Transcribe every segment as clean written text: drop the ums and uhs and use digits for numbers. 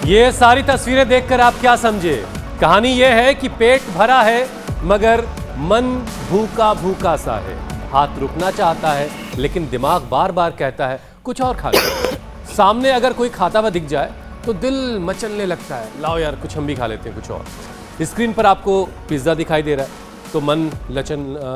ये सारी तस्वीरें देखकर आप क्या समझे? कहानी ये है कि पेट भरा है मगर मन भूखा भूखा सा है। हाथ रुकना चाहता है लेकिन दिमाग बार बार कहता है कुछ और खा लो। सामने अगर कोई खाता हुआ दिख जाए तो दिल मचलने लगता है, लाओ यार कुछ हम भी खा लेते हैं कुछ और। स्क्रीन पर आपको पिज्ज़ा दिखाई दे रहा है तो मन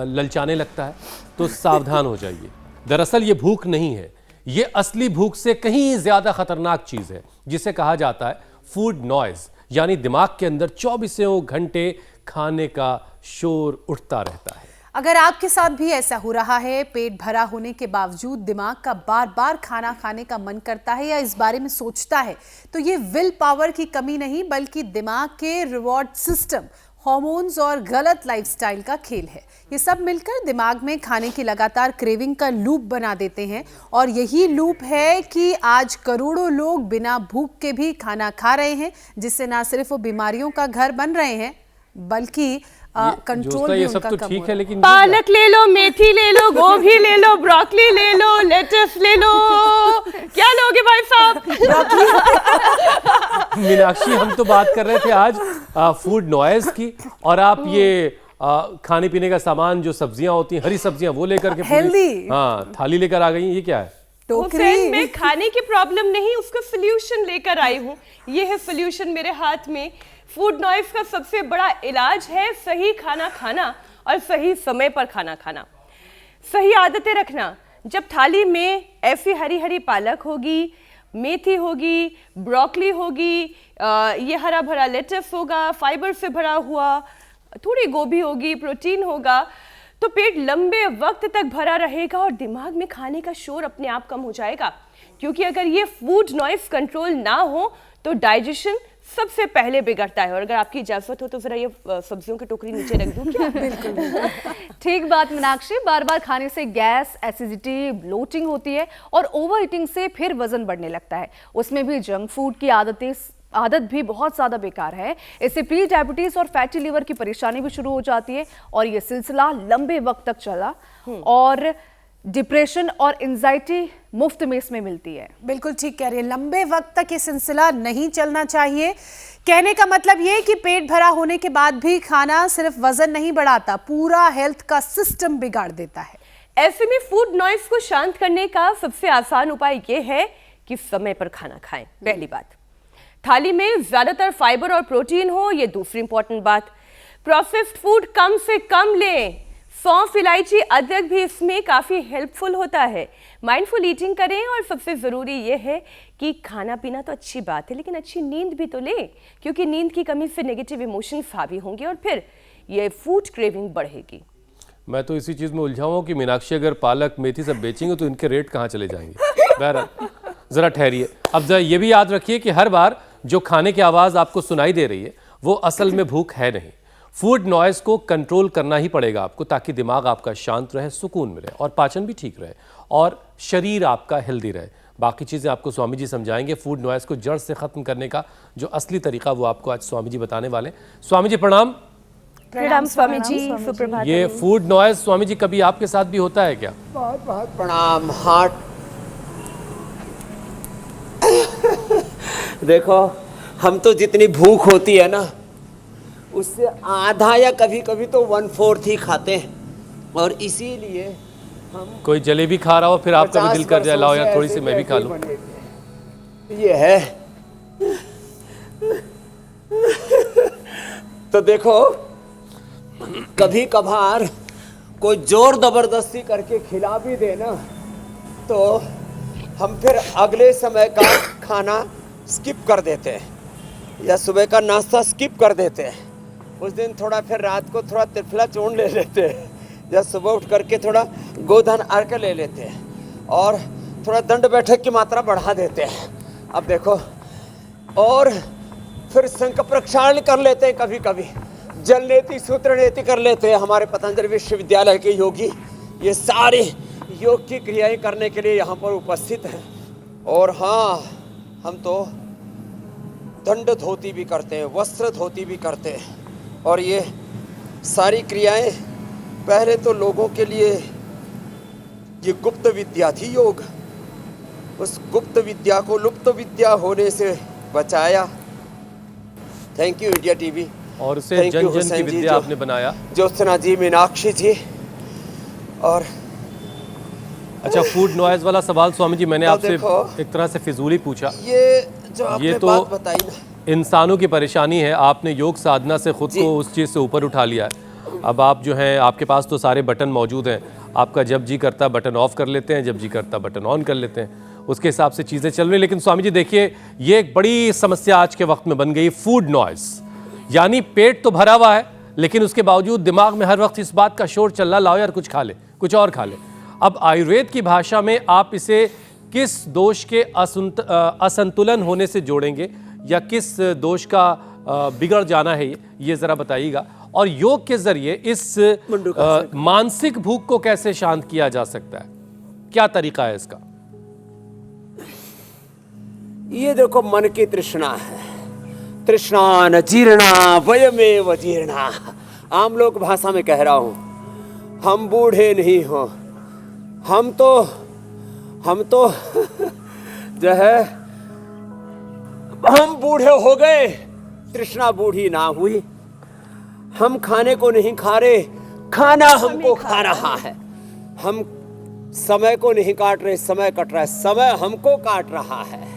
ललचाने लगता है, तो सावधान हो जाइए। दरअसल ये भूख नहीं है, ये असली भूख से कहीं ज्यादा खतरनाक चीज है जिसे कहा जाता है फूड नॉइज, यानी दिमाग के अंदर 24 घंटे खाने का शोर उठता रहता है। अगर आपके साथ भी ऐसा हो रहा है, पेट भरा होने के बावजूद दिमाग का बार बार खाना खाने का मन करता है या इस बारे में सोचता है, तो ये विल पावर की कमी नहीं बल्कि दिमाग के रिवॉर्ड सिस्टम, हॉर्मोन्स और गलत लाइफस्टाइल का खेल है। ये सब मिलकर दिमाग में खाने की लगातार क्रेविंग का लूप बना देते हैं और यही लूप है कि आज करोड़ों लोग बिना भूख के भी खाना खा रहे हैं, जिससे ना सिर्फ वो बीमारियों का घर बन रहे हैं बल्कि कंट्रोल भी उनका कम हो रहा है। लेकिन पालक ले लो, मेथी ले लो, गोभी ले लो, ब्रोकली ले लो, लेटस ले लो, क्या लोगे भाई साहब? मीनाक्षी, हम तो बात कर रहे थे आज फूड नॉइज की, और आप ये खाने पीने का सामान, जो सब्जियां होती हैं, हरी सब्जियां, वो लेकर के हेल्दी थाली लेकर आ गई। ये क्या है? हुसैन, मैं खाने की प्रॉब्लम नहीं, उसका सोल्यूशन लेकर आई हूँ। ये है सोल्यूशन मेरे हाथ में। फूड नॉइज का सबसे बड़ा इलाज है सही खाना खाना और सही समय पर खाना खाना, सही आदतें रखना। जब थाली में ऐसी हरी हरी पालक होगी, मेथी होगी, ब्रोकली होगी, ये हरा भरा लेटस होगा, फाइबर से भरा हुआ, थोड़ी गोभी होगी, प्रोटीन होगा, तो पेट लंबे वक्त तक भरा रहेगा और दिमाग में खाने का शोर अपने आप कम हो जाएगा। क्योंकि अगर ये फूड नॉइज कंट्रोल ना हो तो डाइजेशन सबसे पहले बिगड़ता है। और अगर आपकी इजाजत हो तो जरा ये सब्जियों की टोकरी नीचे रख दूं क्या? बिल्कुल ठीक बात मीनाक्षी। बार बार खाने से गैस, एसिडिटी, ब्लोटिंग होती है और ओवर ईटिंग से फिर वजन बढ़ने लगता है। उसमें भी जंक फूड की आदत भी बहुत ज़्यादा बेकार है। इससे प्री डायबिटीज और फैटी लिवर की परेशानी भी शुरू हो जाती है और ये सिलसिला लंबे वक्त तक चला और डिप्रेशन और एंजाइटी मुफ्त में इसमें मिलती है। बिल्कुल ठीक कह रही है, लंबे वक्त तक ये सिलसिला नहीं चलना चाहिए। कहने का मतलब ये कि पेट भरा होने के बाद भी खाना सिर्फ वजन नहीं बढ़ाता, पूरा हेल्थ का सिस्टम बिगाड़ देता है। ऐसे में फूड नॉइज को शांत करने का सबसे आसान उपाय ये है कि समय पर खाना खाएं। पहली बात, थाली में ज्यादातर फाइबर और प्रोटीन हो, ये दूसरी इंपॉर्टेंट बात। प्रोसेस्ड फूड कम से कम लें। सौंफ, इलायची, अदरक भी इसमें काफ़ी हेल्पफुल होता है। माइंडफुल ईटिंग करें और सबसे ज़रूरी ये है कि खाना पीना तो अच्छी बात है लेकिन अच्छी नींद भी तो लें, क्योंकि नींद की कमी से नेगेटिव इमोशंस हावी होंगे और फिर ये फूड क्रेविंग बढ़ेगी। मैं तो इसी चीज़ में उलझा हूँ कि मीनाक्षी अगर पालक मेथी सब बेचेंगे तो इनके रेट कहाँ चले जाएंगे। बहरहाल ज़रा ठहरिए। अब जरा ये भी याद रखिए कि हर बार जो खाने की आवाज़ आपको सुनाई दे रही है वो असल में भूख है नहीं। फूड नॉइज को कंट्रोल करना ही पड़ेगा आपको, ताकि दिमाग आपका शांत रहे, सुकून मिले और पाचन भी ठीक रहे और शरीर आपका हेल्दी रहे। बाकी चीज़ें आपको स्वामी जी समझाएंगे। फूड नॉइज को जड़ से ख़त्म करने का जो असली तरीका वो आपको आज स्वामी जी बताने वाले। स्वामी जी प्रणाम। प्रणाम स्वामी जी, सुप्रभात। ये फूड नॉइज स्वामी जी कभी आपके साथ भी होता है क्या? बहुत बहुत प्रणाम। हार्ट देखो, हम तो जितनी भूख होती है ना उससे आधा या कभी कभी तो 1/4 ही खाते हैं, और इसीलिए हम कोई जलेबी खा रहा हो फिर आपका भी दिल कर जाए लाओ यार थोड़ी सी मैं भी खा लूं। ये है तो देखो, कभी कभार कोई जोर जबरदस्ती करके खिला भी देना तो हम फिर अगले समय का खाना स्किप कर देते हैं या सुबह का नाश्ता स्किप कर देते हैं। उस दिन थोड़ा फिर रात को थोड़ा त्रिफला चूर्ण ले लेते हैं या सुबह उठ करके थोड़ा गोधन अर्घ ले लेते हैं और थोड़ा दंड बैठक की मात्रा बढ़ा देते हैं। अब देखो, और फिर संकल्प प्रक्षालन कर लेते हैं, कभी कभी जल नीति, सूत्र नीति कर लेते हैं। हमारे पतंजलि विश्वविद्यालय के योगी ये सारे योग की क्रियाएं करने के लिए यहाँ पर उपस्थित हैं। और हाँ, हम तो दंड धोती भी करते हैं, वस्त्र धोती भी करते हैं, और ये सारी क्रियाएं पहले तो लोगों के लिए ये गुप्त विद्या थी योग। उस गुप्त विद्या को लुप्त विद्या होने से बचाया थैंक यू इंडिया टीवी और उसे Thank जन you, जन की हुसैन जी, विद्या जो- आपने बनाया। ज्योत्सना जी, मीनाक्षी जी। और अच्छा, फूड नॉइज वाला सवाल स्वामी जी मैंने तो आपसे देखो, एक तरह से फिजूल ही पूछा। ये जो आपने ये तो बात बताई ना, इंसानों की परेशानी है, आपने योग साधना से खुद जी। को उस चीज़ से ऊपर उठा लिया है। अब आप जो हैं, आपके पास तो सारे बटन मौजूद हैं, आपका जब जी करता बटन ऑफ कर लेते हैं, जब जी करता बटन ऑन कर लेते हैं, उसके हिसाब से चीज़ें चल रही हैं। लेकिन स्वामी जी देखिए, ये एक बड़ी समस्या आज के वक्त में बन गई, फूड नॉइज। यानी पेट तो भरा हुआ है, लेकिन उसके बावजूद दिमाग में हर वक्त इस बात का शोर चल रहा, लाओ यार कुछ खा ले, कुछ और खा ले। अब आयुर्वेद की भाषा में आप इसे किस दोष के असंतुलन होने से जोड़ेंगे, या किस दोष का बिगड़ जाना है, ये ज़रा बताइएगा। और योग के ज़रिए इस मानसिक भूख को कैसे शांत किया जा सकता है, क्या तरीका है इसका? ये देखो, मन की तृष्णा है। तृष्णा न जीर्णा वयमेव जीर्णा, आम लोग भाषा में कह रहा हूं। हम बूढ़े नहीं हो, हम तो जो है, हम बूढ़े हो गए, तृष्णा बूढ़ी ना हुई। हम खाने को नहीं खा रहे, खाना हमको खा रहा है। हम समय को नहीं काट रहे, समय कट रहा है, समय हमको काट रहा है।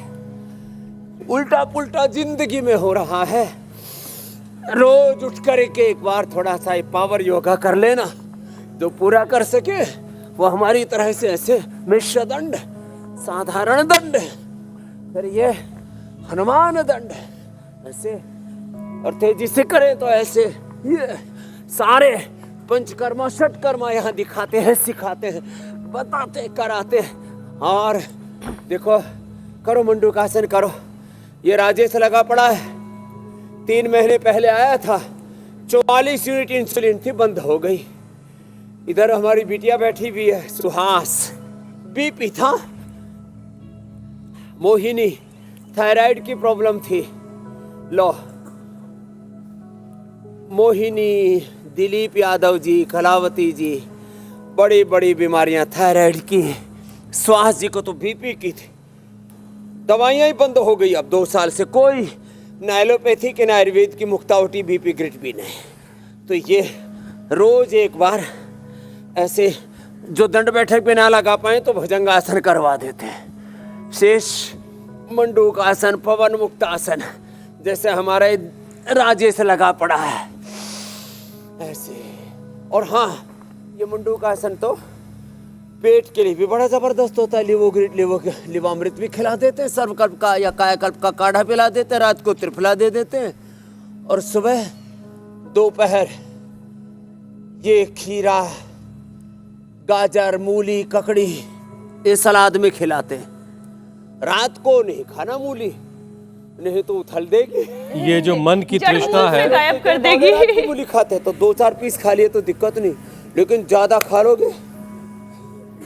उल्टा पुल्टा जिंदगी में हो रहा है। रोज उठ कर के एक बार थोड़ा सा पावर योगा कर लेना, जो पूरा कर सके वो हमारी तरह से ऐसे मिश्र दंड, साधारण दंड, फिर ये हनुमान दंड, ऐसे, और तेजी से करें तो ऐसे। ये सारे पंचकर्मा षटकर्मा यहाँ दिखाते हैं, सिखाते हैं, बताते, कराते हैं। और देखो, करो मंडूकासन करो। ये राजेश लगा पड़ा है, 3 महीने पहले आया था, 44 यूनिट इंसुलिन थी, बंद हो गई। इधर हमारी बिटिया बैठी हुई है, सुहास, बीपी था। मोहिनी, थायराइड की प्रॉब्लम थी, लो। मोहिनी, दिलीप यादव जी, कलावती जी, बड़ी बड़ी बीमारियां थायराइड की। सुहास जी को तो बीपी की थी, दवाइयां ही बंद हो गई। अब 2 साल से कोई ना एलोपैथी के ना आयुर्वेद की मुक्तावटी बीपी ग्रिट भी नहीं। तो ये रोज एक बार ऐसे, जो दंड बैठक पे ना लगा पाए तो भुजंगासन करवा देते हैं, शेष मंडूकासन, पवन मुक्तासन, जैसे हमारे राजेश लगा पड़ा है ऐसे। और हाँ, ये मंडूकासन तो पेट के लिए भी बड़ा जबरदस्त होता है। लिवामृत भी खिला देते हैं, सर्वकल्प का या कायाकल्प का काढ़ा पिला देते हैं, रात को त्रिफला दे देते हैं, और सुबह दोपहर ये खीरा, गाजर, मूली, ककड़ी ये सलाद में खिलाते हैं। रात को नहीं खाना मूली, नहीं तो उथल देगी। ये जो मन की तृष्णा है, गायब कर देगी। रात को मूली खाते हैं तो 2-4 पीस खा लिए तो दिक्कत नहीं, लेकिन ज्यादा खा लोगे।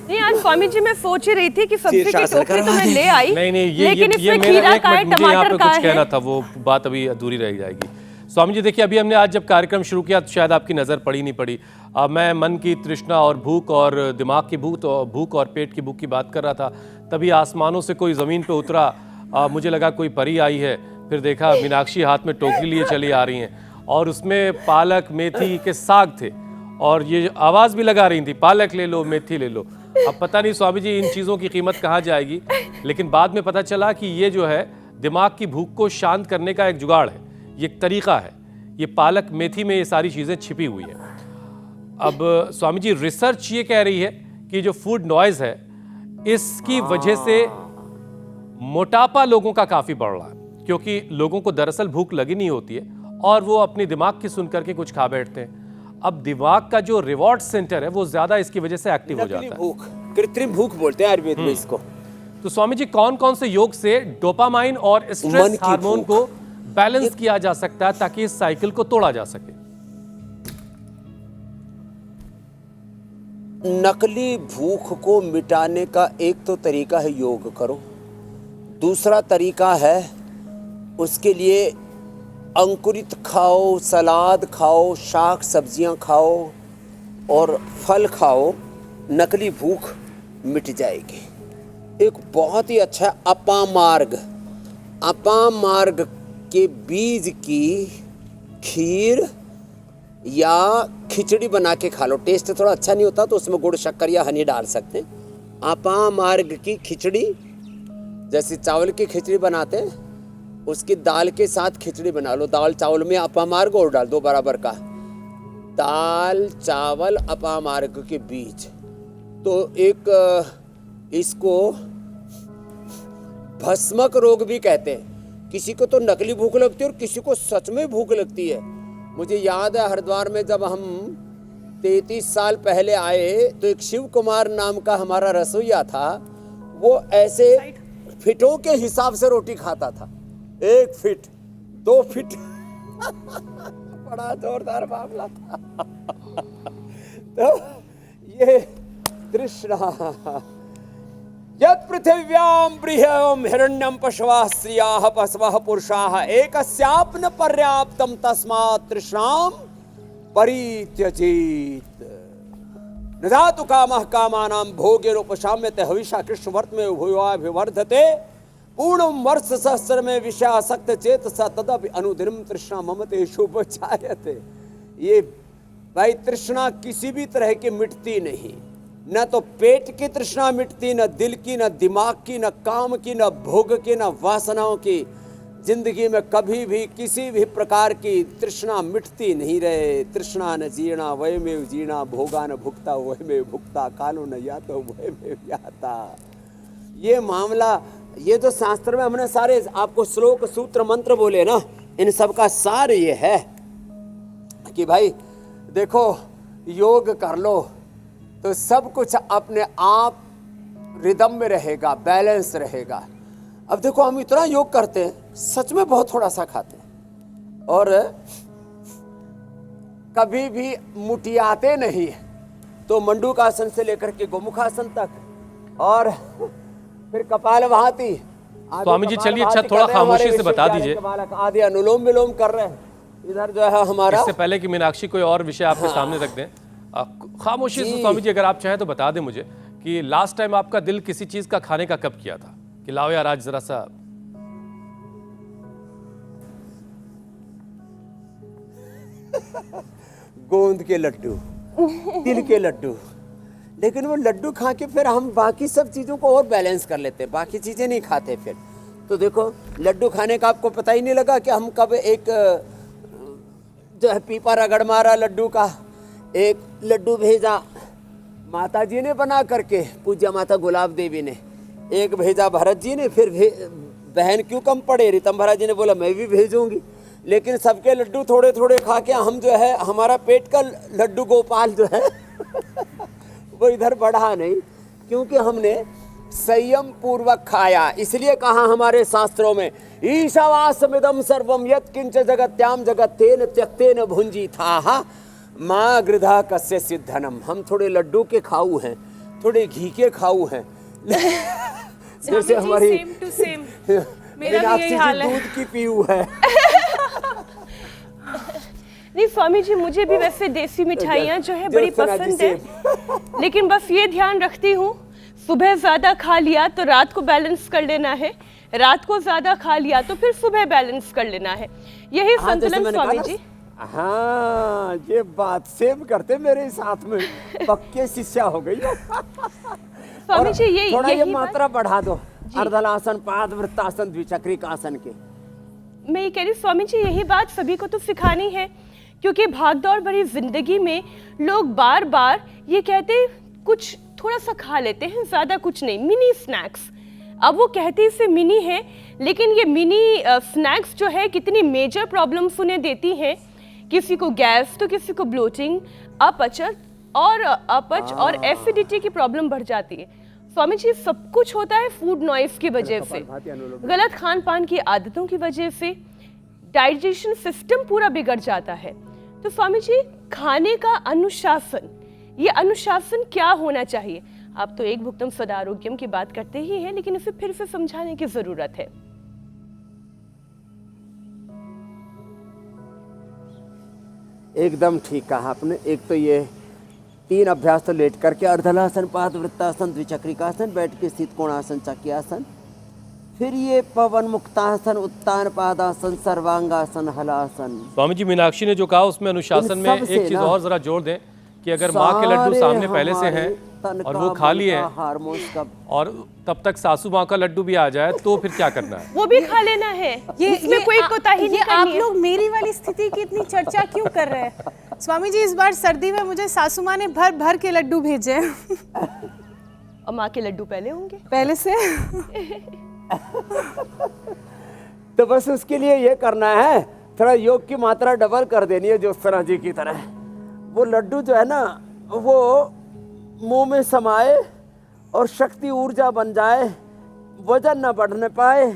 नहीं, आज स्वामी जी मैं सोच ही रही थी कि सब्जी की शीर्षासन टोकरी तो करवा मैं दें। ले आई, नहीं लेकिन ये इसमें मेरा खीरा एक का है, मिनट, मुझे यहाँ पे टमाटर का कुछ कहना है। था, वो बात अभी अधूरी रह जाएगी। स्वामी जी देखिए, अभी हमने आज जब कार्यक्रम शुरू किया तो शायद आपकी नज़र पड़ी नहीं पड़ी, मैं मन की तृष्णा और भूख और दिमाग की भूख और पेट की भूख की बात कर रहा था। तभी आसमानों से कोई ज़मीन पे उतरा, मुझे लगा कोई परी आई है। फिर देखा मीनाक्षी हाथ में टोकरी लिए चली आ रही हैं, और उसमें पालक, मेथी के साग थे, और ये आवाज़ भी लगा रही थी, पालक ले लो, मेथी ले लो। अब पता नहीं स्वामी जी इन चीज़ों की कीमत कहाँ जाएगी, लेकिन बाद में पता चला कि ये जो है दिमाग की भूख को शांत करने का एक जुगाड़ है, ये एक तरीका है। ये पालक, मेथी में ये सारी चीज़ें छिपी हुई हैं। अब स्वामी जी, रिसर्च ये कह रही है कि जो फूड नॉइज़ है, इसकी वजह से मोटापा लोगों का काफ़ी बढ़ रहा है, क्योंकि लोगों को दरअसल भूख लगी नहीं होती है और वो अपने दिमाग की सुन करके कुछ खा बैठते हैं। अब दिमाग का जो रिवॉर्ड सेंटर है वो ज़्यादा इसकी वजह से एक्टिव हो जाता है। भूख, कृत्रिम भूख बोलते हैं आयुर्वेद में इसको। तो स्वामी जी, कौन कौन से योग से डोपामाइन और स्ट्रेस हार्मोन को बैलेंस किया जा सकता है ताकि इस साइकिल को तोड़ा जा सके? नकली भूख को मिटाने का एक तो तरीका है योग करो, दूसरा तरीका है उसके लिए अंकुरित खाओ, सलाद खाओ, शाक सब्जियां खाओ और फल खाओ, नकली भूख मिट जाएगी। एक बहुत ही अच्छा अपामार्ग के बीज की खीर या खिचड़ी बना के खा लो। टेस्ट थोड़ा अच्छा नहीं होता तो उसमें गुड़ शक्कर या हनी डाल सकते हैं। अपामार्ग की खिचड़ी, जैसे चावल की खिचड़ी बनाते हैं उसकी दाल के साथ खिचड़ी बना लो। दाल चावल में अपामार्ग और डाल दो बराबर का। दाल चावल अपामार्ग के बीज, तो एक इसको भस्मक रोग भी कहते हैं। किसी को तो नकली भूख लगती है और किसी को सच में भूख लगती है। मुझे याद है हरिद्वार में जब हम 33 साल पहले आए तो एक शिव कुमार नाम का हमारा रसोइया था। वो ऐसे फिटों के हिसाब से रोटी खाता था। 1 फीट 2 फीट बड़ा जोरदार मामला था। तो ये तृष्णा यत् पृथिव्यां बृहं हिरण्यं पशवः स्त्रियः पशवः पुरुषाः एकस्याप्न पर्याप्तं तस्मात् तृष्णां परित्यजेत्। न जातु कामः कामानां भोगेनोपशाम्यते हविषा कृष्णवर्तमे भूयाभिवर्धते पूर्णं वर्ष सहस्र में विषयासक्त चेतसा तदपि अनुदिनं तृष्णा ममतेषु उपजायते। ये भाई तृष्णा किसी भी तरह की मिटती नहीं। न तो पेट की तृष्णा मिटती, न दिल की, न दिमाग की, न काम की, न भोग की, न वासनाओं की। जिंदगी में कभी भी किसी भी प्रकार की तृष्णा मिटती नहीं रहे। तृष्णा न जीर्णा वयमेव जीर्णा, भोगा न भुक्ता वयमेव भुक्ता, कालो न यातो वयमेव याता। ये मामला, ये जो शास्त्र में हमने सारे आपको श्लोक सूत्र मंत्र बोले ना, इन सब का सार ये है कि भाई देखो योग कर लो तो सब कुछ अपने आप रिदम में रहेगा, बैलेंस रहेगा। अब देखो हम इतना योग करते हैं, सच में बहुत थोड़ा सा खाते हैं और कभी भी मुटियाते नहीं। तो मंडूकासन से लेकर के गोमुखासन तक और फिर कपालभाति। स्वामी जी चलिए अच्छा थोड़ा खामोशी से बता दीजिए। आदि अनुलोम विलोम कर रहे हैं इधर जो है हमारा। इससे पहले कि मीनाक्षी कोई और विषय आपके सामने रख दें, खामोशी से स्वामी जी अगर आप चाहें तो बता दें मुझे कि लास्ट टाइम आपका दिल किसी चीज का खाने का कब किया था कि लाओ यार आज जरा सा। गोंद के लड्डू, तिल के लड्डू। लेकिन वो लड्डू खा के फिर हम बाकी सब चीज़ों को और बैलेंस कर लेते हैं, बाकी चीज़ें नहीं खाते फिर। तो देखो लड्डू खाने का आपको पता ही नहीं लगा कि हम कब एक जो है पीपा रगड़ मारा लड्डू का। एक लड्डू भेजा माता जी ने बना करके, पूज्य माता गुलाब देवी ने। एक भेजा भरत जी ने, फिर बहन क्यों कम पड़े, ऋतंभरा जी ने बोला मैं भी भेजूंगी। लेकिन सबके लड्डू थोड़े थोड़े खा के हम जो है हमारा पेट का लड्डू गोपाल जो है वो इधर बढ़ा नहीं, क्योंकि हमने संयम पूर्वक खाया। इसलिए कहा हमारे शास्त्रों में ईशावासमिदं सर्वं यत् किंच जगत्याम जगत्तेन त्यक्तेन भुंजी था माँ गृधा कस्य सिद्धनम। हम थोड़े लड्डू के खाऊ हैं, थोड़े घी के खाऊ हैं। जैसे हमारी मेरा भी यही हाल है। दूध की पीऊ है। नहीं स्वामी जी, मुझे भी वैसे देसी मिठाइयाँ जो है बड़ी पसंद है, लेकिन बस ये ध्यान रखती हूँ सुबह ज्यादा खा लिया तो रात को बैलेंस कर लेना है, रात को ज्यादा खा लिया तो फिर सुबह बैलेंस कर लेना है। यही संतुलन स्वामी जी। हाँ ये बात सेम करते मेरे साथ में, पक्के शिष्या हो गई। स्वामी जी यही थोड़ा ये यही मात्रा बढ़ा दो, अर्धलासन पादवृत्तासन द्विचक्रिकासन के। मैं ये कह रही स्वामी जी यही बात सभी को तो सिखानी है, क्योंकि भागदौड़ भरी जिंदगी में लोग बार बार ये कहते हैं कुछ थोड़ा सा खा लेते हैं, ज्यादा कुछ नहीं, मिनी स्नैक्स। अब वो कहते इसे मिनी है, लेकिन ये मिनी स्नैक्स जो है कितनी मेजर प्रॉब्लम्स उन्हें देती हैं। किसी को गैस तो किसी को ब्लोटिंग, अपच और एसिडिटी की प्रॉब्लम बढ़ जाती है। स्वामी जी सब कुछ होता है फूड नॉइज की वजह से, गलत खान पान की आदतों की वजह से डाइजेशन सिस्टम पूरा बिगड़ जाता है। तो स्वामी जी खाने का अनुशासन, ये अनुशासन क्या होना चाहिए? आप तो एक भुक्तम सदा आरोग्यम की बात करते ही हैं, लेकिन इसे फिर से समझाने की जरूरत है। एकदम ठीक कहा आपने। एक तो ये 3 अभ्यास तो लेट करके, अर्धलासन पादवृत्तासन द्विचक्रिकासन, बैठ के स्थित कोणासन चक्रियासन, फिर ये पवन मुक्तासन, उत्तान पादासन, सर्वांगासन, हलासन। स्वामी जी, मीनाक्षी ने जो कहा उसमें अनुशासन इन में सब एक से चीज ना और जरा जोड़ दें कि अगर माँ के लड्डू सारे सामने पहले से हमारे हैं तन और का, वो खा मन लिए का, हैं हार्मोन्स का, और तब तक सासू माँ का लड्डू भी आ जाए तो फिर क्या करना है? वो भी खा लेना है, इसमें कोई कोताही नहीं आप करनी है। लोग मेरी वाली स्थिति की इतनी चर्चा क्यों कर रहे हैं? स्वामी जी, इस बार सर्दी में मुझे सासू माँ ने भर भर के लड्डू भेजे हैं। और माँ के लड्डू पहले होंगे पहले से। तो बस उसके लिए ये करना है, थोड़ा योग की मात्रा डबल कर देनी है ज्योत्सना जी की तरह। वो लड्डू जो है ना, वो मुंह में समाए और शक्ति ऊर्जा बन जाए, वजन न बढ़ने पाए,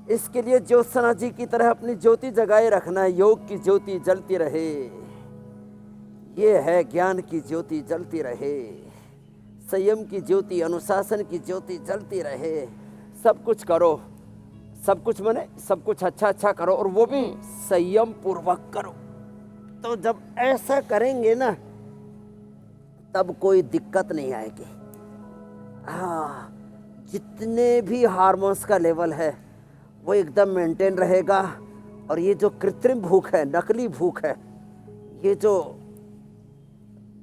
इसके लिए ज्योत्सना जी की तरह अपनी ज्योति जगाए रखना है। योग की ज्योति जलती रहे, ये है ज्ञान की ज्योति जलती रहे, संयम की ज्योति, अनुशासन की ज्योति जलती रहे। सब कुछ करो, सब कुछ माने सब कुछ अच्छा अच्छा करो, और वो भी संयम पूर्वक करो। तो जब ऐसा करेंगे ना, तब कोई दिक्कत नहीं आएगी। हाँ, जितने भी हार्मोन्स का लेवल है वो एकदम मेंटेन रहेगा। और ये जो कृत्रिम भूख है, नकली भूख है, ये जो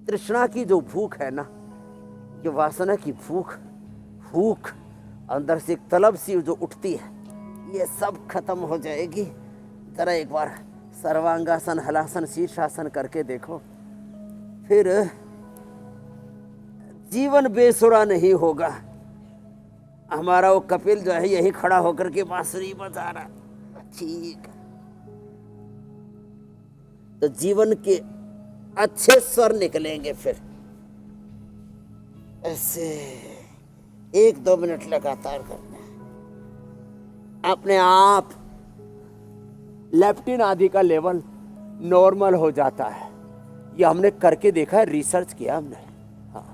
तृष्णा की जो भूख है ना, ये वासना की भूख अंदर से एक तलब सी जो उठती है, ये सब खत्म हो जाएगी। जरा एक बार सर्वांगासन, हलासन, शीर्षासन करके देखो, फिर जीवन बेसुरा नहीं होगा। हमारा वो कपिल जो है यही खड़ा होकर के बांसुरी बजा रहा, ठीक। तो जीवन के अच्छे स्वर निकलेंगे। फिर ऐसे 1-2 मिनट लगातार करना है, अपने आप लेप्टिन आदि का लेवल नॉर्मल हो जाता है। ये हमने करके देखा है, रिसर्च किया हमने। हाँ,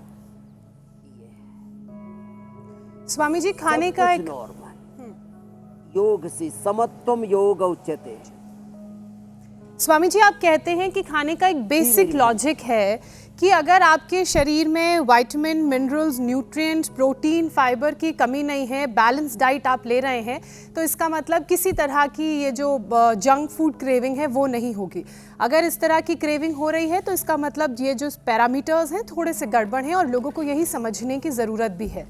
स्वामी जी, खाने का एक नॉर्मल योग से समत्वम योग उच्यते। स्वामी जी, आप कहते हैं कि खाने का एक बेसिक लॉजिक है कि अगर आपके शरीर में vitamin, minerals, nutrients, protein, fibre की कमी नहीं है, बैलेंस डाइट आप ले रहे हैं, तो इसका मतलब किसी तरह की ये जो जंक फूड क्रेविंग है वो नहीं होगी। अगर इस तरह की क्रेविंग हो रही है तो इसका मतलब ये जो पैरामीटर्स हैं थोड़े से गड़बड़ हैं और लोगों को यही समझने की ज़रूरत भी है।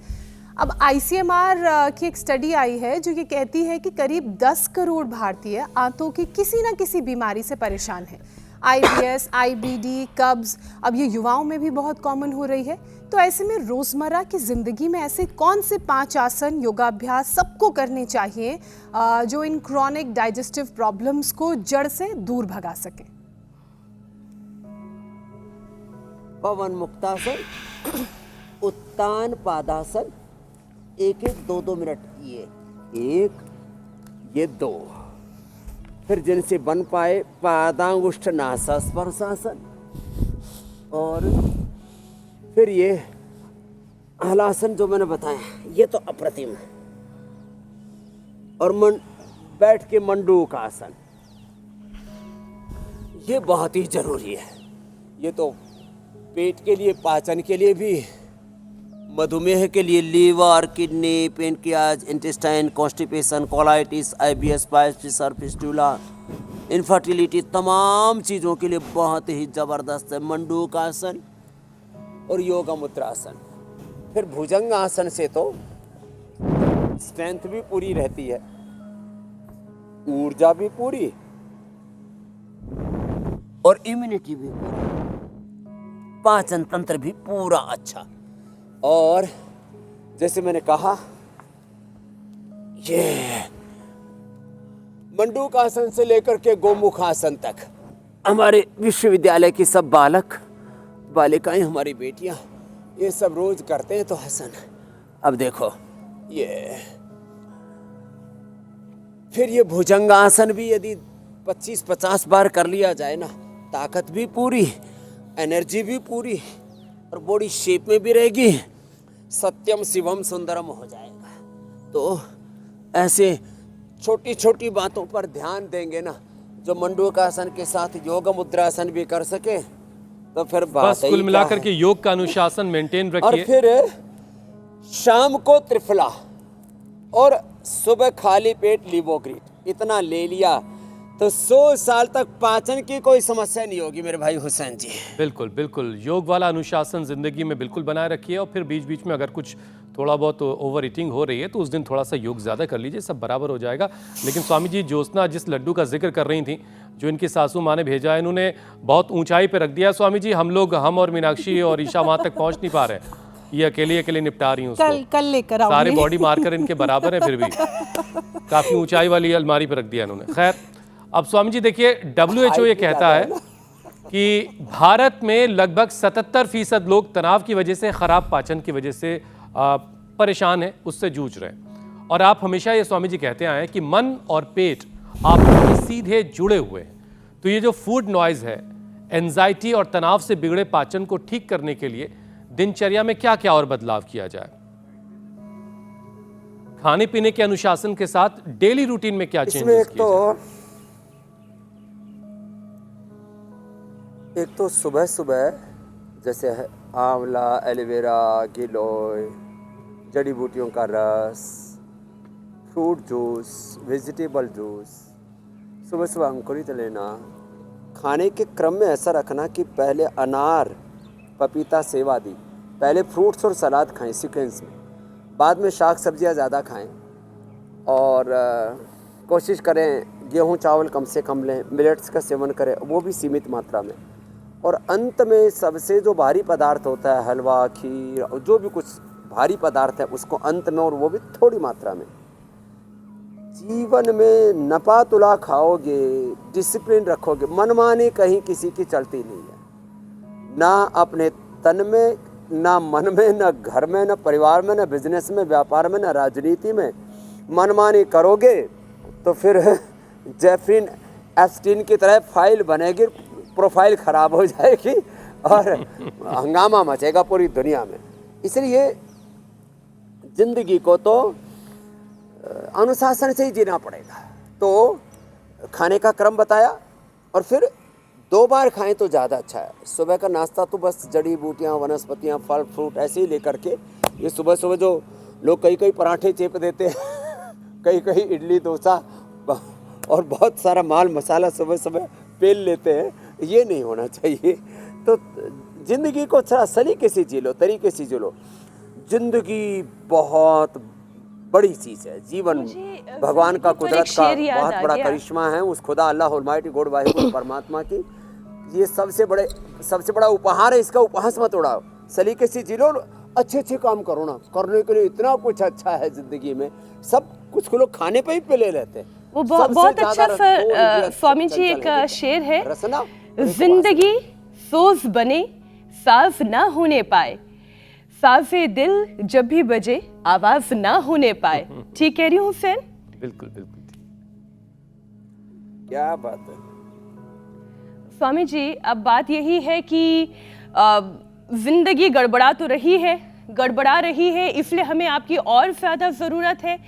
अब ICMR की एक स्टडी आई है जो ये कहती है कि करीब 10 करोड़ भारतीय आंतों की किसी न किसी बीमारी से परेशान हैं। IBS, IBD, कब्ज अब ये युवाओं में भी बहुत कॉमन हो रही है। तो ऐसे में रोज़मर्रा की ज़िंदगी में ऐसे कौन से 5 आसन, योगाभ्यास सबको करने चाहिए जो इन क्रॉनिक डाइजेस्टिव प्रॉब्लम्स को जड़ से दूर भगा सके? पवन मुक्तासन, उत्तान पादासन, 1-2 मिनट, ये 1, ये 2। फिर जिनसे बन पाए पादांगुष्ठ नासास्पर्शासन, और फिर ये हलासन जो मैंने बताया, ये तो अप्रतिम है। और बैठ के मंडूक आसन, ये बहुत ही जरूरी है। ये तो पेट के लिए, पाचन के लिए भी, मधुमेह के लिए, liver, kidney, pancreas, intestine, constipation, colitis, IBS, piles, fistula, infertility, तमाम चीज़ों के लिए बहुत ही ज़बरदस्त है मंडूक आसन और योगा मुद्रासन। फिर भुजंग आसन से तो स्ट्रेंथ भी पूरी रहती है, ऊर्जा भी पूरी और इम्यूनिटी भी पूरी, पाचन तंत्र भी पूरा अच्छा। और जैसे मैंने कहा, ये मंडूक आसन से लेकर के गोमुख आसन तक हमारे विश्वविद्यालय की सब बालक बालिकाएं, हमारी बेटियां, ये सब रोज करते हैं। तो आसन अब देखो, ये फिर ये भुजंगासन भी यदि 25-50 बार कर लिया जाए ना, ताकत भी पूरी, एनर्जी भी पूरी और बॉडी शेप में भी रहेगी, सत्यम शिवम सुंदरम हो जाएगा। तो ऐसे छोटी छोटी बातों पर ध्यान देंगे ना, जो मंडूकासन के साथ योग मुद्रासन भी कर सके, तो फिर बस कुल मिलाकर के योग का अनुशासन मेंटेन और रखिए। फिर शाम को त्रिफला, और सुबह खाली पेट लिवोग्रीट इतना ले लिया तो 100 साल तक पाचन की कोई समस्या नहीं होगी मेरे भाई हुसैन जी। बिल्कुल बिल्कुल, योग वाला अनुशासन जिंदगी में बिल्कुल बनाए रखिए, और फिर बीच बीच में अगर कुछ थोड़ा बहुत ओवर ईटिंग हो रही है तो उस दिन थोड़ा सा योग ज़्यादा कर लीजिए, सब बराबर हो जाएगा। लेकिन स्वामी जी, ज्योत्सना जिस लड्डू का जिक्र कर रही थी, जो इनकी सासू माँ ने भेजा है, इन्होंने बहुत ऊंचाई पर रख दिया स्वामी जी। हम और मीनाक्षी और ईशा वहाँ तक पहुँच नहीं पा रहे हैं, ये अकेले निपटा रही हूँ कल लेकर आओ। सारे बॉडी मार्कर इनके बराबर है, फिर भी काफ़ी ऊंचाई वाली अलमारी पर रख दिया इन्होंने। खैर, अब स्वामी जी देखिए, WHO ये कहता है कि भारत में लगभग 77% लोग तनाव की वजह से, खराब पाचन की वजह से परेशान हैं, उससे जूझ रहे हैं। और आप हमेशा ये स्वामी जी कहते आए हैं कि मन और पेट आपस में सीधे जुड़े हुए हैं। तो ये जो फूड नॉइज है, एंजाइटी और तनाव से बिगड़े पाचन को ठीक करने के लिए दिनचर्या में क्या क्या और बदलाव किया जाए? खाने पीने के अनुशासन के साथ डेली रूटीन में क्या चेंजेस किए जाए? एक तो सुबह सुबह जैसे है आंवला, एलोवेरा, गिलोय, जड़ी बूटियों का रस, फ्रूट जूस, वेजिटेबल जूस, सुबह सुबह अंकुरित लेना। खाने के क्रम में ऐसा रखना कि पहले अनार, पपीता, सेब आदि, पहले फ्रूट्स और सलाद खाएं सीक्वेंस में, बाद में शाक सब्जियां ज़्यादा खाएं, और कोशिश करें गेहूं चावल कम से कम लें, मिलेट्स का सेवन करें, वो भी सीमित मात्रा में। और अंत में सबसे जो भारी पदार्थ होता है, हलवा, खीर, और जो भी कुछ भारी पदार्थ है, उसको अंत में, और वो भी थोड़ी मात्रा में। जीवन में नपा तुला खाओगे, डिसिप्लिन रखोगे, मनमानी कहीं किसी की चलती नहीं है, ना अपने तन में, ना मन में, ना घर में, ना परिवार में, ना बिजनेस में, व्यापार में, ना राजनीति में। मनमानी करोगे तो फिर जेफरीन एप्स्टीन की तरह फाइल बनेगी, प्रोफाइल खराब हो जाएगी और हंगामा मचेगा पूरी दुनिया में। इसलिए जिंदगी को तो अनुशासन से ही जीना पड़ेगा। तो खाने का क्रम बताया, और फिर 2 बार खाएं तो ज़्यादा अच्छा है। सुबह का नाश्ता तो बस जड़ी बूटियाँ, वनस्पतियाँ, फल फ्रूट ऐसे ही लेकर के, ये सुबह सुबह जो लोग कई पराठे चेप देते हैं कई इडली डोसा और बहुत सारा माल मसाला सुबह सुबह पेल लेते हैं, ये नहीं होना चाहिए। तो ज़िंदगी को थोड़ा सलीके से जी लो, तरीके से जी लो। ज़िंदगी बहुत बड़ी चीज़ है। जीवन भगवान का, कुदरत का बहुत बड़ा करिश्मा है, उस खुदा अल्लाह अलमाइटी गॉड वाहिगुरु परमात्मा की ये सबसे बड़ा उपहार है। इसका उपहास मत उड़ाओ, सलीके से जी लो, अच्छे काम करो ना। करने के लिए इतना कुछ अच्छा है ज़िंदगी में, सब कुछ लोग खाने पे ही ले लेते हैं। वो बहुत अच्छा स्वामी जी एक शेर है, जिंदगी सोज बने साज ना होने पाए, साजे दिल जब भी बजे आवाज ना होने पाए। ठीक कह रही हूँ हुसैन? बिल्कुल बिल्कुल, क्या बात है स्वामी जी। अब बात यही है कि जिंदगी गड़बड़ा रही है, इसलिए हमें आपकी और ज़्यादा ज़रूरत है।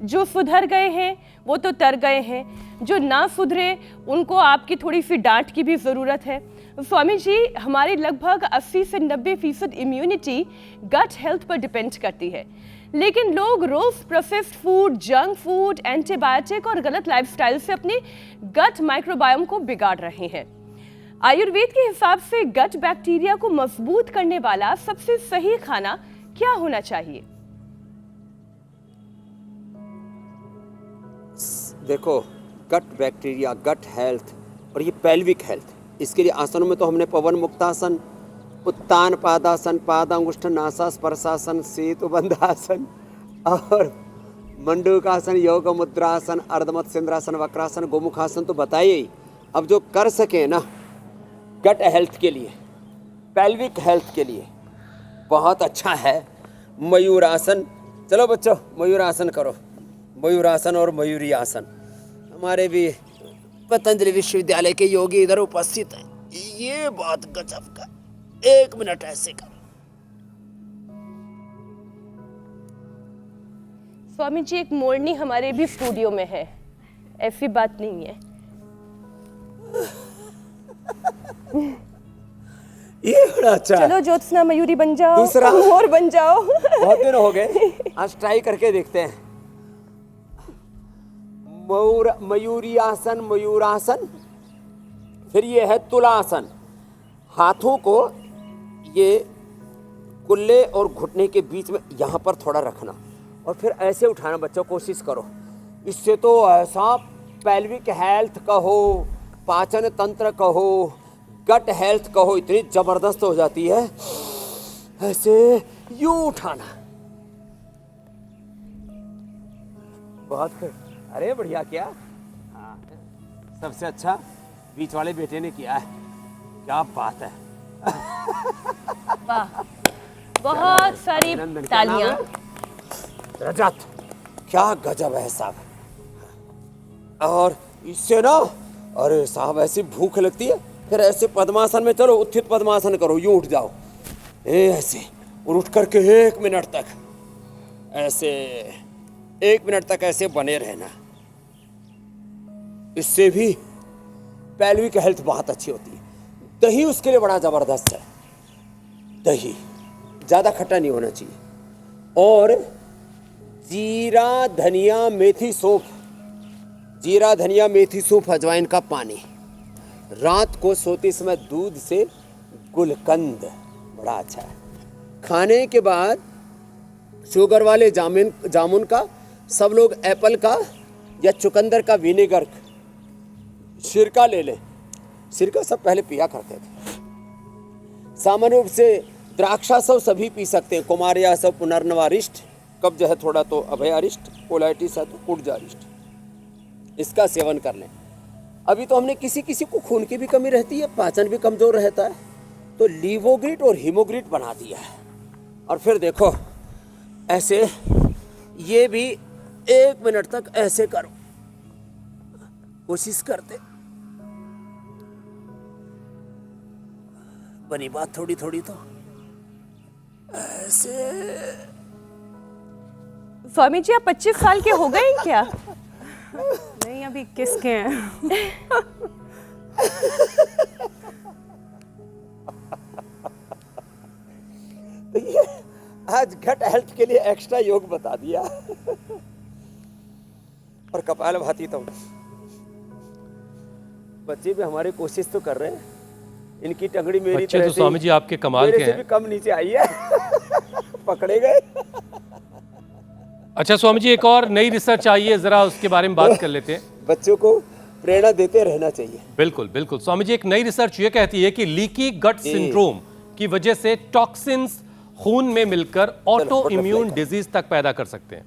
जो सुधर गए हैं वो तो तर गए हैं, जो ना सुधरे उनको आपकी थोड़ी सी डांट की भी ज़रूरत है। स्वामी जी, हमारी लगभग 80 से 90% इम्यूनिटी गट हेल्थ पर डिपेंड करती है, लेकिन लोग रोज़ processed food, junk food, antibiotic और गलत लाइफस्टाइल से अपने गट माइक्रोबायोम को बिगाड़ रहे हैं। आयुर्वेद के हिसाब से गट बैक्टीरिया को मजबूत करने वाला सबसे सही खाना क्या होना चाहिए? देखो, गट बैक्टीरिया, गट हेल्थ और ये पेल्विक हेल्थ, इसके लिए आसनों में तो हमने पवन मुक्तासन, उत्तान पादासन, पादांगुष्ठ नासा स्पर्शासन, सेतु बंधासन और मंडूकासन, योग मुद्रासन, अर्धमत सिंद्रासन, वक्रासन, गोमुखासन तो बताइए ही। अब जो कर सके ना गट हेल्थ के लिए, पेल्विक हेल्थ के लिए बहुत अच्छा है मयूरासन। चलो बच्चों, मयूरासन करो, मयूरासन और मयूरी आसन। हमारे भी पतंजलि विश्वविद्यालय के योगी इधर उपस्थित हैं। ये बहुत गजब का, 1 मिनट ऐसे करो। स्वामी जी, एक मोरनी हमारे भी स्टूडियो में है, ऐसी बात नहीं है। ये बड़ा अच्छा। चलो ज्योत्सना मयूरी बन जाओ, दूसरा मोर बन जाओ। बहुत दिन हो गए, आज ट्राई करके देखते हैं। मयूरी आसन, मयूरासन। फिर ये है तुलासन। हाथों को ये कुल्ले और घुटने के बीच में यहाँ पर थोड़ा रखना और फिर ऐसे उठाना। बच्चों कोशिश करो। इससे तो ऐसा पेल्विक हेल्थ कहो, पाचन तंत्र कहो, गट हेल्थ कहो, इतनी जबरदस्त हो जाती है। ऐसे यूं उठाना। बहुत अरे बढ़िया। क्या हाँ, सबसे अच्छा बीच वाले बेटे ने किया है। क्या बात है। वाह, बहुत सारी अभिनंदन। क्या नाम तालियां। है? रजत। क्या गजब है साहब। और इससे ना, अरे साहब ऐसी भूख लगती है। फिर ऐसे पद्मासन में चलो, उत्थित पद्मासन करो, यूं उठ जाओ ऐसे, और उठ करके 1 मिनट तक ऐसे, 1 मिनट तक ऐसे बने रहना। इससे भी पेल्विक हेल्थ बहुत अच्छी होती है। दही उसके लिए बड़ा जबरदस्त है। दही ज्यादा खट्टा नहीं होना चाहिए। और जीरा धनिया मेथी सूप, जीरा धनिया मेथी सूप, अजवाइन का पानी, रात को सोते समय दूध से गुलकंद, बड़ा अच्छा है। खाने के बाद शुगर वाले जामुन का, सब लोग एप्पल का या चुकंदर का विनेगर, सिरका ले लें। सिरका सब पहले पिया करते थे। सामान्य रूप से द्राक्षा सब सभी पी सकते हैं। कुमारिया सब, पुनर्नवारिष्ट, कब्ज है थोड़ा तो अभयारिष्ट, कोलाइटिस है तो कुर्जारिष्ट, इसका सेवन कर लें। अभी तो हमने किसी किसी को खून की भी कमी रहती है, पाचन भी कमजोर रहता है, तो लीवोग्रिट और हीमोग्रिट बना दिया है। और फिर देखो ऐसे, ये भी 1 मिनट तक ऐसे करो, कोशिश करते। बनी बात थोड़ी थोड़ी तो ऐसे। स्वामी जी, आप 25 साल के हो गए क्या? नहीं, अभी 21 के हैं। तो ये आज घट हेल्थ के लिए एक्स्ट्रा योग बता दिया। और कपालभाति तो बच्चे भी हमारे कोशिश तो कर रहे हैं। इनकी टंगड़ी मेरी बच्चे तरह तो से स्वामी जी आपके कमाल मेरे के से हैं। भी कम नीचे आई है। पकड़े गए। अच्छा स्वामी जी, एक और नई रिसर्च आई है, जरा उसके बारे में बात कर लेते हैं। बच्चों को प्रेरणा देते रहना चाहिए। बिल्कुल बिल्कुल स्वामी जी, एक नई रिसर्च ये कहती है कि लीकी गट सिंड्रोम की वजह से टॉक्सिन्स खून में मिलकर ऑटो इम्यून डिजीज तक पैदा कर सकते हैं।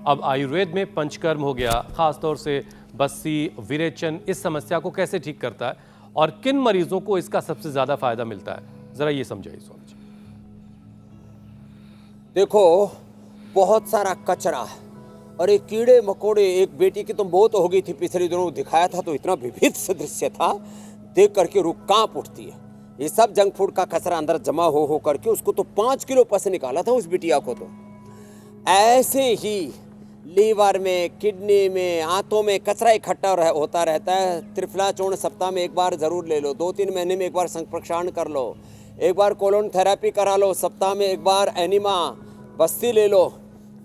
अब आयुर्वेद में पंचकर्म हो गया, खासतौर से बस्सी, विरेचन इस समस्या को कैसे ठीक करता है और किन मरीजों को इसका सबसे ज्यादा फायदा मिलता है, जरा ये समझाइए स्वामी जी। देखो बहुत सारा कचरा और एक कीड़े मकोड़े। एक बेटी की तो मौत हो गई थी पिछले दिनों, दिखाया था तो इतना विभत्स दृश्य था, देख करके रूह कांप उठती है। ये सब जंक फूड का कचरा अंदर जमा हो करके उसको तो 5 किलो पस निकाला था उस बिटिया को। तो ऐसे ही लीवर में, किडनी में, आंतों में कचरा इकट्ठा होता रहता है। त्रिफला चूर्ण सप्ताह में 1 बार जरूर ले लो, 2-3 महीने में 1 बार संप्रक्षारण कर लो, 1 बार कोलोन थेरेपी करा लो, सप्ताह में 1 बार एनिमा बस्ती ले लो,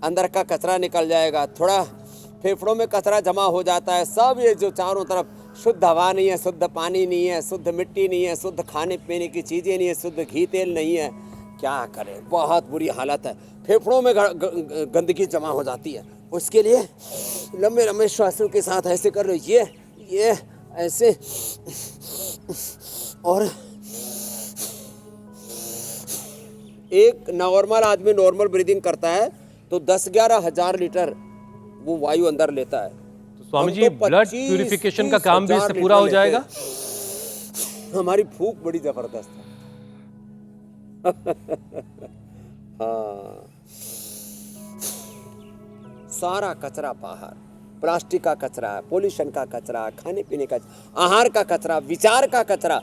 अंदर का कचरा निकल जाएगा। थोड़ा फेफड़ों में कचरा जमा हो जाता है। सब ये जो चारों तरफ, शुद्ध हवा नहीं है, शुद्ध पानी नहीं है, शुद्ध मिट्टी नहीं है, शुद्ध खाने पीने की चीज़ें नहीं है, शुद्ध घी तेल नहीं है, क्या करें, बहुत बुरी हालत है। फेफड़ों में गंदगी जमा हो जाती है। उसके लिए लंबे लंबे श्वासों के साथ ऐसे कर लो, ये ऐसे, और एक नॉर्मल आदमी नॉर्मल ब्रीदिंग करता है तो 10-11 हज़ार लीटर वो वायु अंदर लेता है। तो स्वामी जी, ब्लड प्यूरिफिकेशन का काम भी इससे पूरा हो जाएगा। हमारी भूख बड़ी जबरदस्त है। हाँ, सारा कचरा बाहर, प्लास्टिक का कचरा, पोल्यूशन का कचरा, खाने पीने का, आहार का कचरा, विचार का कचरा,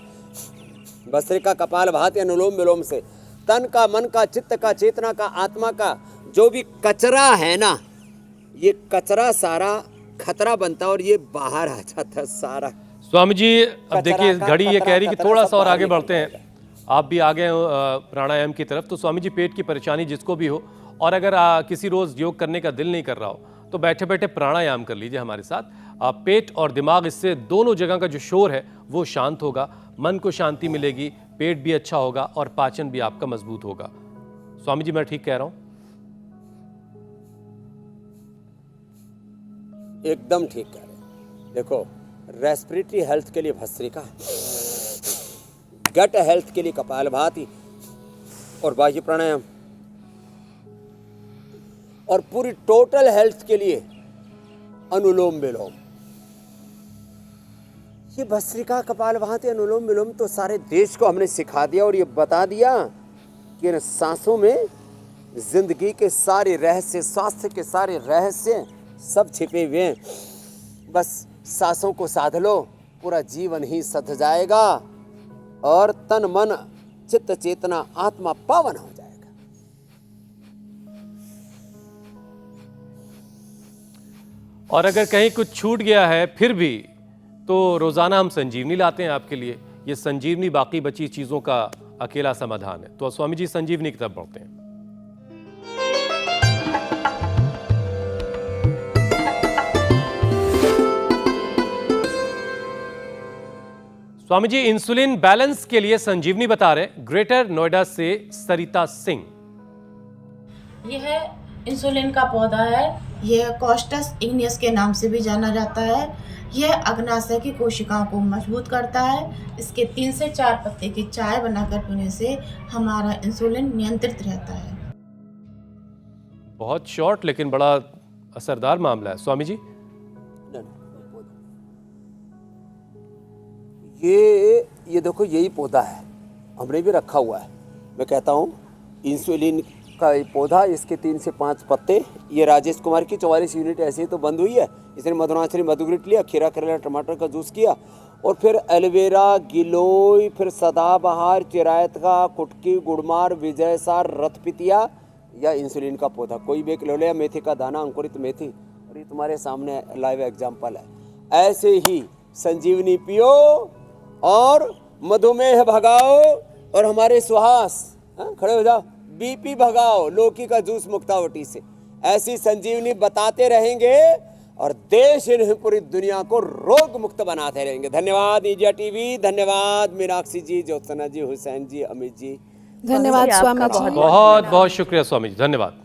भस्त्रिका, कपालभाति, अनुलोम विलोम से तन का, मन का, चित्त का, चेतना का, आत्मा का जो भी कचरा है ना, ये कचरा सारा खतरा बनता और ये बाहर आ जाता सारा। स्वामी जी अब देखिए घड़ी ये कह रही कि थोड़ा सा और आगे बढ़ते हैं, आप भी आ गए हो प्राणायाम की तरफ। तो स्वामी जी पेट की परेशानी जिसको भी हो और अगर किसी रोज योग करने का दिल नहीं कर रहा हो तो बैठे बैठे प्राणायाम कर लीजिए हमारे साथ। पेट और दिमाग, इससे दोनों जगह का जो शोर है वो शांत होगा, मन को शांति मिलेगी, पेट भी अच्छा होगा और पाचन भी आपका मजबूत होगा। स्वामी जी, मैं ठीक कह रहा हूं? एकदम ठीक कह रहे हैं। देखो, रेस्पिरेटरी हेल्थ के लिए भस्त्रिका, गट हेल्थ के लिए कपालभाति और बाह्य प्राणायाम, और पूरी टोटल हेल्थ के लिए अनुलोम विलोम। ये भस्त्रिका, कपालभाति, अनुलोम विलोम तो सारे देश को हमने सिखा दिया और ये बता दिया कि इन सांसों में जिंदगी के सारे रहस्य, स्वास्थ्य के सारे रहस्य सब छिपे हुए हैं। बस सांसों को साध लो, पूरा जीवन ही सध जाएगा और तन मन चित्त चेतना आत्मा पावन हो जाएगा। और अगर कहीं कुछ छूट गया है फिर भी, तो रोजाना हम संजीवनी लाते हैं आपके लिए। ये संजीवनी बाकी बची चीजों का अकेला समाधान है। तो स्वामी जी संजीवनी की तरफ बढ़ते हैं। स्वामी जी इंसुलिन बैलेंस के लिए संजीवनी बता रहे, ग्रेटर नोएडा से सरिता सिंह। यह इंसुलिन का पौधा है। यह कॉस्टस इग्नियस के नाम से भी जाना जाता है। यह अग्नाशय की कोशिकाओं को मजबूत करता है। इसके 3 से 4 पत्ते की चाय बनाकर पीने से हमारा इंसुलिन नियंत्रित रहता है। बहुत शॉर्ट लेकिन बड़ा असरदार मामला है। स्वामी जी, ये देखो, यही पौधा है, हमने भी रखा हुआ है। मैं कहता हूँ इंसुलिन का ये पौधा, इसके 3 से 5 पत्ते। ये राजेश कुमार की 44 यूनिट ऐसे ही तो बंद हुई है। इसने मधुनाचरी मधुग्रिट लिया, खीरा करेला टमाटर का जूस किया, और फिर एलोवेरा, गिलोय, फिर सदाबहार, चिरायत का, कुटकी, गुड़मार, विजयसार, रथपितिया या इंसुलिन का पौधा कोई भी एक ले लिया, मेथी का दाना, अंकुरित मेथी, और ये तुम्हारे सामने लाइव एग्जाम्पल है। ऐसे ही संजीवनी पियो और मधुमेह भगाओ और हमारे सुहास, खड़े हो जाओ, बीपी भगाओ लौकी का जूस मुक्तावटी से। ऐसी संजीवनी बताते रहेंगे और देश इन्हें पूरी दुनिया को रोग मुक्त बनाते रहेंगे। धन्यवाद इंडिया टीवी, धन्यवाद मीनाक्षी जी, ज्योत्सना जी, हुसैन जी, अमित जी, धन्यवाद स्वामी जी। बहुत बहुत शुक्रिया स्वामी जी, धन्यवाद।